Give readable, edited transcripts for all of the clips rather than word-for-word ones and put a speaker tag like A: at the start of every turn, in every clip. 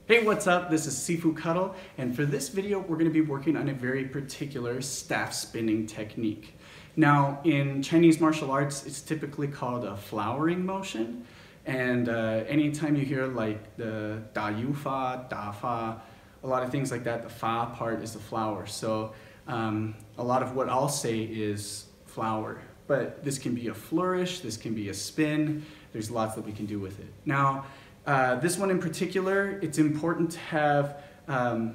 A: Hey, what's up? This is Sifu Cuddle, and for this video, we're going to be working on a very particular staff spinning technique. Now, in Chinese martial arts, it's typically called a flowering motion, and anytime you hear like the da yu fa, da fa, a lot of things like that, the fa part is the flower. So a lot of what I'll say is flower, but this can be a flourish, this can be a spin, there's lots that we can do with it. Now, this one in particular, it's important to have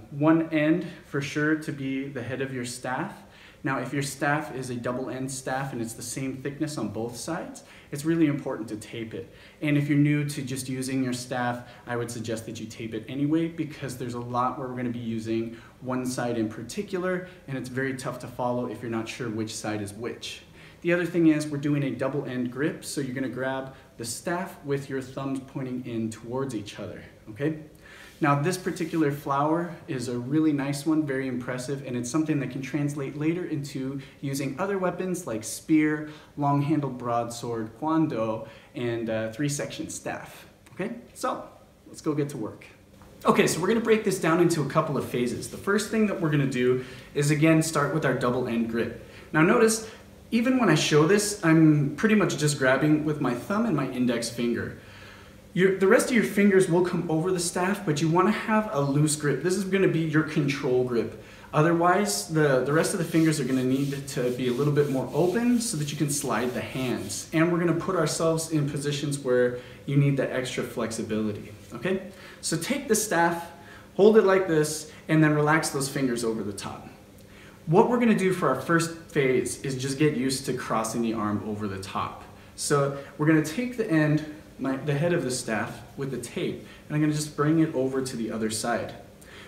A: one end for sure to be the head of your staff. Now, if your staff is a double end staff and it's the same thickness on both sides, it's really important to tape it. And if you're new to just using your staff, I would suggest that you tape it anyway, because there's a lot where we're going to be using one side in particular, and it's very tough to follow if you're not sure which side is which. The other thing is we're doing a double end grip, so you're going to grab the staff with your thumbs pointing in towards each other, okay? Now this particular flower is a really nice one, very impressive, and it's something that can translate later into using other weapons like spear, long-handled broadsword, Kwan Dao, and three-section staff, okay? So let's go get to work. Okay, so we're going to break this down into a couple of phases. The first thing that we're going to do is again start with our double end grip. Now notice, even when I show this, I'm pretty much just grabbing with my thumb and my index finger. The rest of your fingers will come over the staff, but you want to have a loose grip. This is going to be your control grip. Otherwise, the rest of the fingers are going to need to be a little bit more open so that you can slide the hands. And we're going to put ourselves in positions where you need that extra flexibility, okay? So take the staff, hold it like this, and then relax those fingers over the top. What we're going to do for our first phase is just get used to crossing the arm over the top. So we're going to take the end, the head of the staff with the tape, and I'm going to just bring it over to the other side.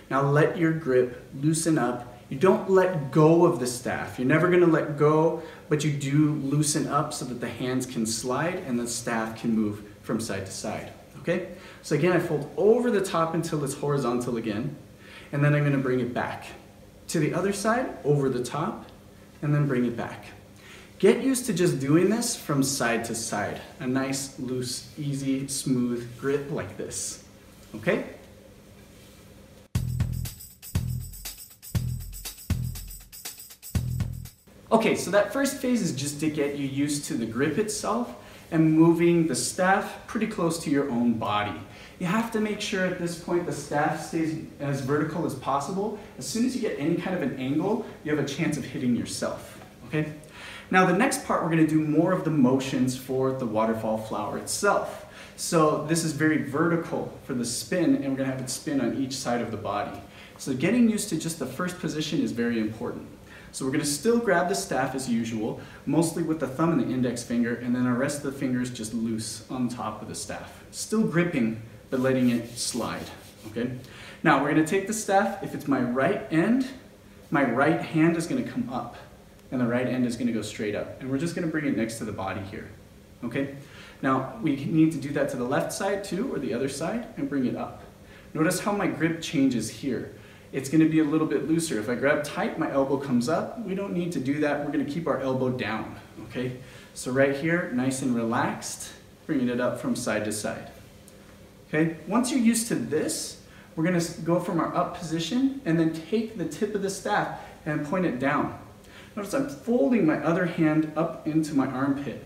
A: Now let your grip loosen up. You don't let go of the staff. You're never going to let go, but you do loosen up so that the hands can slide and the staff can move from side to side. Okay? So again, I fold over the top until it's horizontal again, and then I'm going to bring it back to the other side, over the top, and then bring it back. Get used to just doing this from side to side. A nice, loose, easy, smooth grip like this, okay? Okay, so that first phase is just to get you used to the grip itself and moving the staff pretty close to your own body. You have to make sure at this point the staff stays as vertical as possible. As soon as you get any kind of an angle, you have a chance of hitting yourself, okay? Now the next part, we're going to do more of the motions for the waterfall flower itself. So this is very vertical for the spin, and we're going to have it spin on each side of the body. So getting used to just the first position is very important. So we're going to still grab the staff as usual, mostly with the thumb and the index finger, and then our rest of the fingers just loose on top of the staff. Still gripping, but letting it slide, okay? Now we're going to take the staff. If it's my right end, my right hand is going to come up, and the right end is going to go straight up. And we're just going to bring it next to the body here, okay? Now we need to do that to the left side too, or the other side, and bring it up. Notice how my grip changes here. It's going to be a little bit looser. If I grab tight, my elbow comes up. We don't need to do that. We're going to keep our elbow down, okay? So right here, nice and relaxed, bringing it up from side to side. Okay? Once you're used to this, we're going to go from our up position and then take the tip of the staff and point it down. Notice I'm folding my other hand up into my armpit.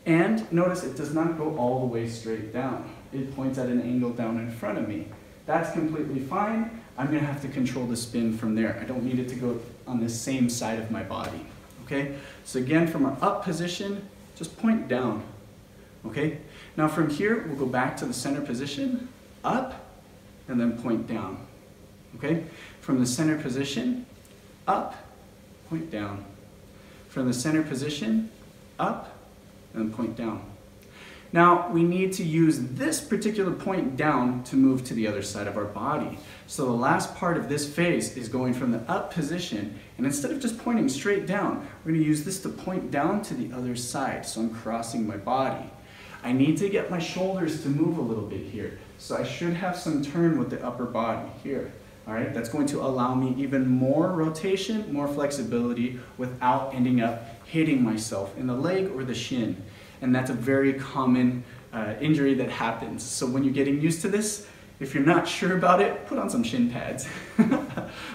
A: And notice it does not go all the way straight down. It points at an angle down in front of me. That's completely fine. I'm going to have to control the spin from there. I don't need it to go on the same side of my body. Okay? So again, from our up position, just point down. Okay? Now from here, we'll go back to the center position, up, and then point down. Okay? From the center position, up, point down. From the center position, up, and then point down. Now, we need to use this particular point down to move to the other side of our body. So the last part of this phase is going from the up position, and instead of just pointing straight down, we're going to use this to point down to the other side. So I'm crossing my body. I need to get my shoulders to move a little bit here. So I should have some turn with the upper body here. All right, that's going to allow me even more rotation, more flexibility without ending up hitting myself in the leg or the shin. And that's a very common injury that happens. So when you're getting used to this, If you're not sure about it, put on some shin pads.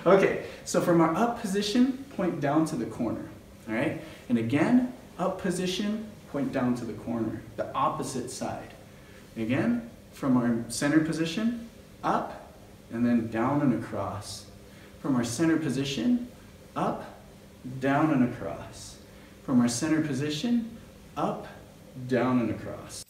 A: Okay, so from our up position, point down to the corner, all right? And again, up position, point down to the corner, the opposite side. Again, from our center position, up, and then down and across. From our center position, up, down and across. From our center position, up, down and across.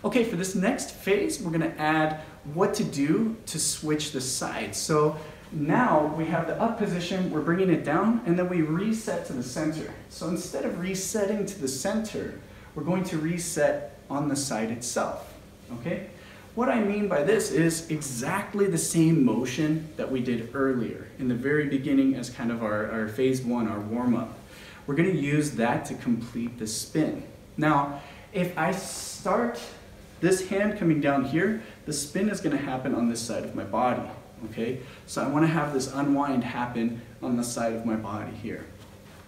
A: Okay, for this next phase, we're gonna add what to do to switch the sides. So now we have the up position, we're bringing it down, and then we reset to the center. So instead of resetting to the center, we're going to reset on the side itself, okay? What I mean by this is exactly the same motion that we did earlier in the very beginning as kind of our phase one, our warm-up. We're gonna use that to complete the spin. Now, if I start this hand coming down here, the spin is going to happen on this side of my body, okay? So I want to have this unwind happen on the side of my body here,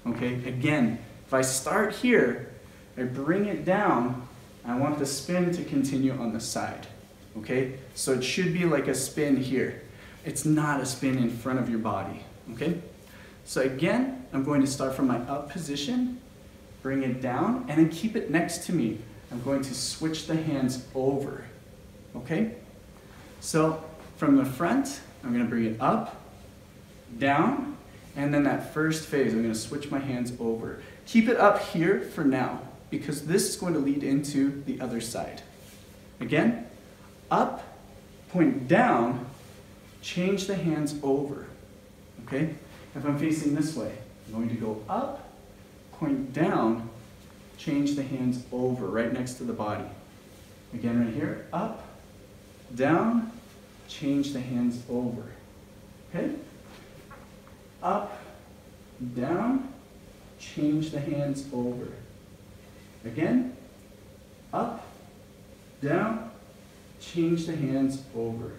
A: okay? Again, if I start here, I bring it down, I want the spin to continue on the side, okay? So it should be like a spin here. It's not a spin in front of your body, okay? So again, I'm going to start from my up position, bring it down, and then keep it next to me. I'm going to switch the hands over, okay? So from the front, I'm going to bring it up, down, and then that first phase, I'm going to switch my hands over. Keep it up here for now, because this is going to lead into the other side. Again, up, point down, change the hands over, okay? If I'm facing this way, I'm going to go up, point down, change the hands over, right next to the body. Again, right here, up, down, change the hands over. Okay? Up, down, change the hands over. Again, up, down, change the hands over.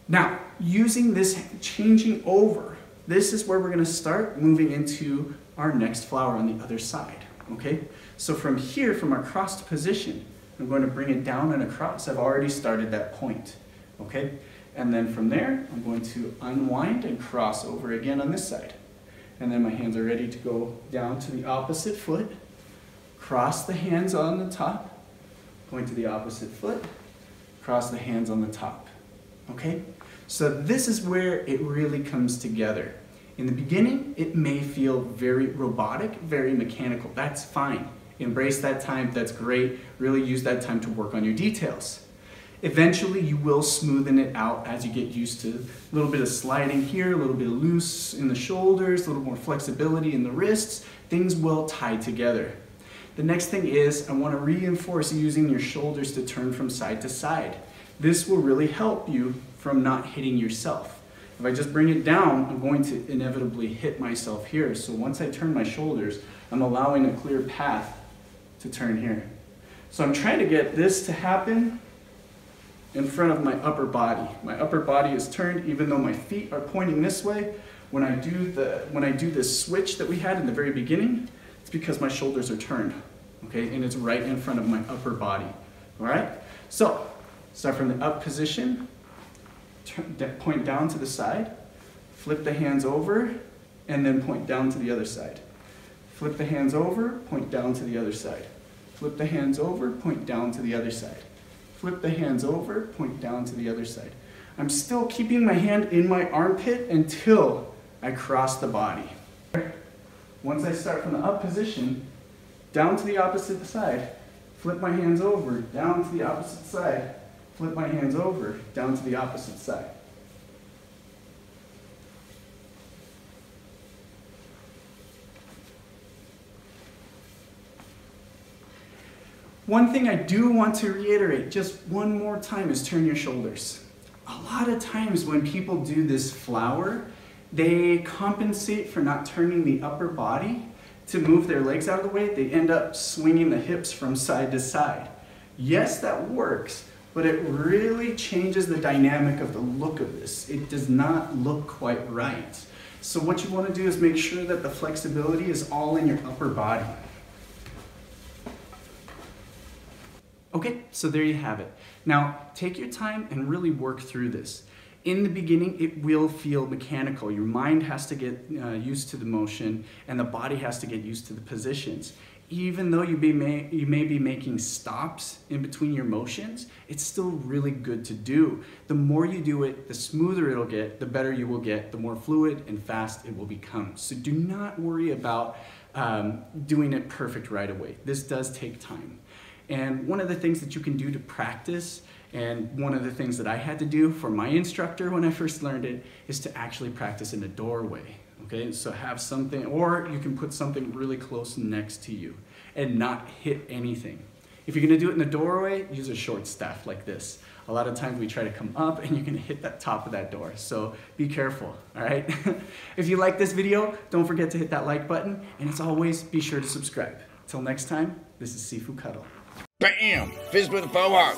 A: Now, using this changing over, this is where we're going to start moving into our next flower on the other side. Okay, so from here, from our crossed position, I'm going to bring it down and across. I've already started that point, okay? And then from there, I'm going to unwind and cross over again on this side. And then my hands are ready to go down to the opposite foot, cross the hands on the top, going to the opposite foot, cross the hands on the top, okay? So this is where it really comes together. In the beginning, it may feel very robotic, very mechanical. That's fine. Embrace that time, that's great. Really use that time to work on your details. Eventually, you will smoothen it out as you get used to a little bit of sliding here, a little bit of loose in the shoulders, a little more flexibility in the wrists. Things will tie together. The next thing is, I want to reinforce using your shoulders to turn from side to side. This will really help you from not hitting yourself. If I just bring it down, I'm going to inevitably hit myself here. So once I turn my shoulders, I'm allowing a clear path to turn here. So I'm trying to get this to happen in front of my upper body. My upper body is turned even though my feet are pointing this way. When I do this switch that we had in the very beginning, it's because my shoulders are turned, okay? And it's right in front of my upper body, all right? So start from the up position, point down to the side, flip the hands over, and then point down to the other side. Flip the hands over, point down to the other side. Flip the hands over, point down to the other side. Flip the hands over, point down to the other side. I'm still keeping my hand in my armpit until I cross the body. Once I start from the up position, down to the opposite side, flip my hands over, down to the opposite side, flip my hands over, down to the opposite side. One thing I do want to reiterate just one more time is turn your shoulders. A lot of times when people do this flower, they compensate for not turning the upper body to move their legs out of the way. They end up swinging the hips from side to side. Yes, that works, but it really changes the dynamic of the look of this. It does not look quite right. So what you want to do is make sure that the flexibility is all in your upper body. Okay, so there you have it. Now, take your time and really work through this. In the beginning, it will feel mechanical. Your mind has to get used to the motion, and the body has to get used to the positions. Even though you may be making stops in between your motions, it's still really good to do. The more you do it, the smoother it'll get, the better you will get, the more fluid and fast it will become. So do not worry about doing it perfect right away. This does take time. And one of the things that you can do to practice, and one of the things that I had to do for my instructor when I first learned it, is to actually practice in a doorway. Okay, so have something, or you can put something really close next to you and not hit anything. If you're gonna do it in the doorway, use a short staff like this. A lot of times we try to come up and you're gonna hit that top of that door. So be careful, all right? If you like this video, don't forget to hit that like button, and as always, be sure to subscribe. Till next time, this is Sifu Cuddle.
B: Bam! Fist with the power.